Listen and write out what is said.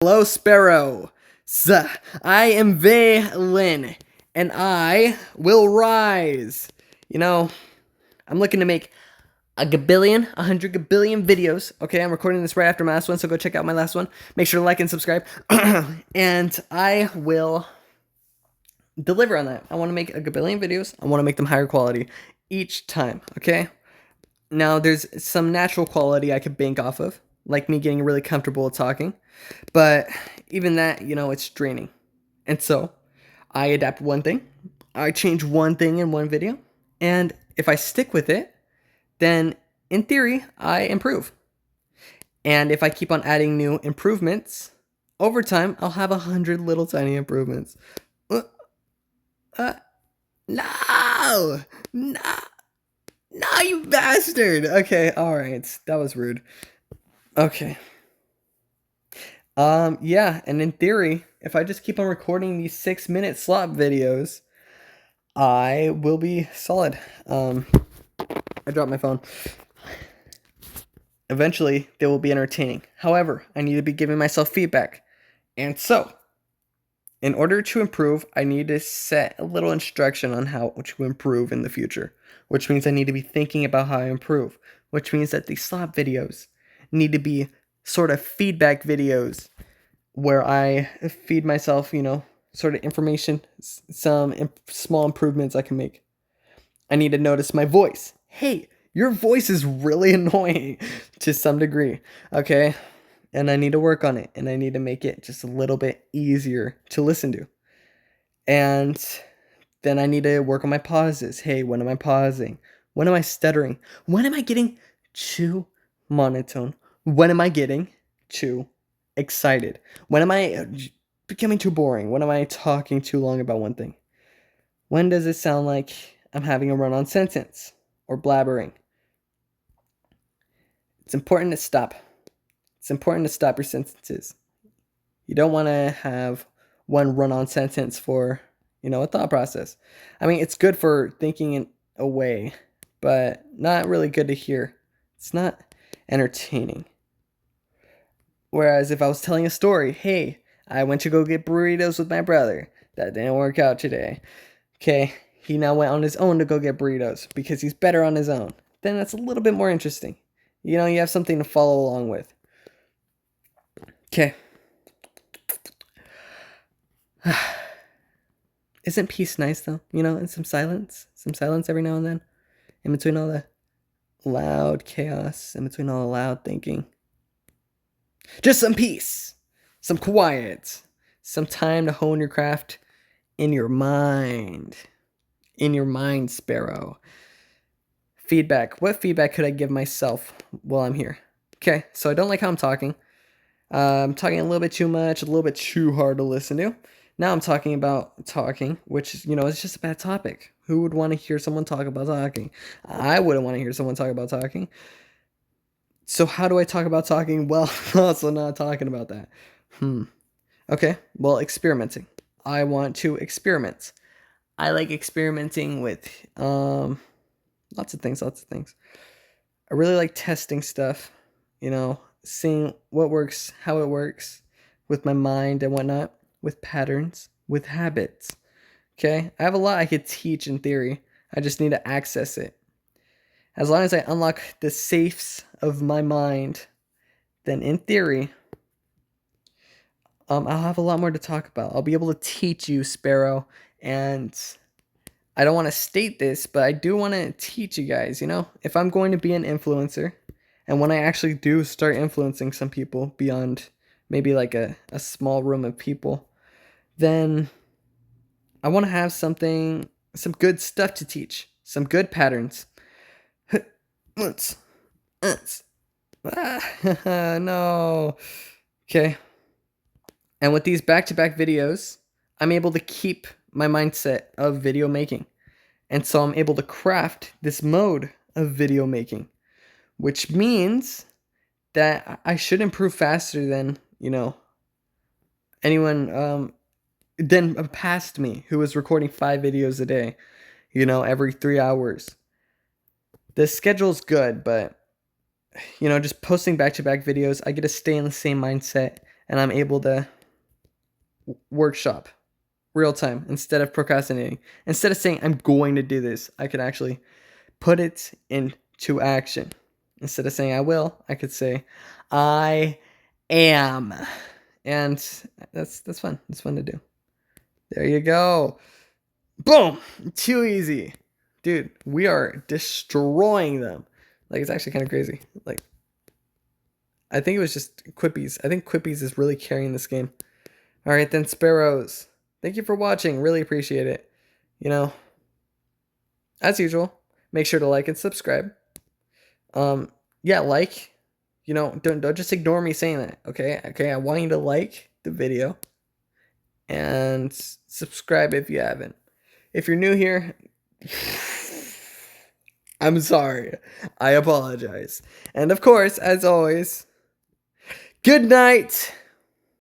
Hello, Sparrow. I am Lin, and I will rise. You know, I'm looking to make a gabillion, 100 gabillion videos. Okay, I'm recording this right after my last one, so go check out my last one. Make sure to like and subscribe. And I will deliver on that. I want to make a gabillion videos. I want to make them higher quality each time, okay? Now, there's some natural quality I could bank off of, like me getting really comfortable with talking. But even that, it's draining. And so I adapt one thing, I change one thing in one video, and if I stick with it, then in theory, I improve. And if I keep on adding new improvements, over time, I'll have 100 little tiny improvements. Uh, uh, no! No! No, you bastard! Okay, alright. That was rude. Okay. Yeah, and in theory, if I just keep on recording these 6-minute slot videos, I will be solid. I dropped my phone. Eventually, they will be entertaining. However, I need to be giving myself feedback. And so, in order to improve, I need to set a little instruction on how to improve in the future, which means I need to be thinking about how I improve, which means that these slot videos need to be sort of feedback videos where I feed myself, sort of information, some small improvements I can make. I need to notice my voice. Hey, your voice is really annoying to some degree, okay? And I need to work on it, and I need to make it just a little bit easier to listen to. And then I need to work on my pauses. Hey, when am I pausing? When am I stuttering? When am I getting too monotone? When am I getting too excited? When am I becoming too boring? When am I talking too long about one thing? When does it sound like I'm having a run-on sentence or blabbering? It's important to stop. It's important to stop your sentences. You don't want to have one run-on sentence for, a thought process. I mean, it's good for thinking in a way, but not really good to hear. It's not entertaining. Whereas if I was telling a story, hey, I went to go get burritos with my brother. That didn't work out today. Okay, he now went on his own to go get burritos because he's better on his own. Then that's a little bit more interesting. You have something to follow along with. Okay. Isn't peace nice though? And some silence? Some silence every now and then? In between all the loud chaos, in between all the loud thinking. Just some peace, some quiet, some time to hone your craft in your mind. In your mind, Sparrow. Feedback. What feedback could I give myself while I'm here? Okay, so I don't like how I'm talking. I'm talking a little bit too much, a little bit too hard to listen to. Now I'm talking about talking, which, is just a bad topic. Who would want to hear someone talk about talking? I wouldn't want to hear someone talk about talking. So how do I talk about talking? Well, also not talking about that. Okay, well, experimenting. I want to experiment. I like experimenting with lots of things. I really like testing stuff, seeing what works, how it works with my mind and whatnot, with patterns, with habits. Okay, I have a lot I could teach in theory. I just need to access it. As long as I unlock the safes of my mind, then in theory, I'll have a lot more to talk about. I'll be able to teach you, Sparrow, and I don't want to state this, but I do want to teach you guys, if I'm going to be an influencer, and when I actually do start influencing some people beyond maybe like a small room of people, then I want to have some good stuff to teach, some good patterns. No. Okay. And with these back-to-back videos, I'm able to keep my mindset of video making. And so I'm able to craft this mode of video making, which means that I should improve faster than, anyone than past me who was recording 5 videos a day, every 3 hours. The schedule's good, but just posting back-to-back videos, I get to stay in the same mindset and I'm able to workshop real time instead of procrastinating. Instead of saying, I'm going to do this, I could actually put it into action. Instead of saying, I will, I could say, I am. And that's fun. It's fun to do. There you go. Boom! Too easy. Dude, we are destroying them. Like, it's actually kind of crazy. Like, I think it was just Quippies. I think Quippies is really carrying this game. All right, then, Sparrows. Thank you for watching. Really appreciate it. You know, as usual, make sure to like and subscribe. Yeah, like. You know, don't just ignore me saying that. Okay. I want you to like the video and subscribe if you haven't. If you're new here, I'm sorry. I apologize. And of course, as always, good night.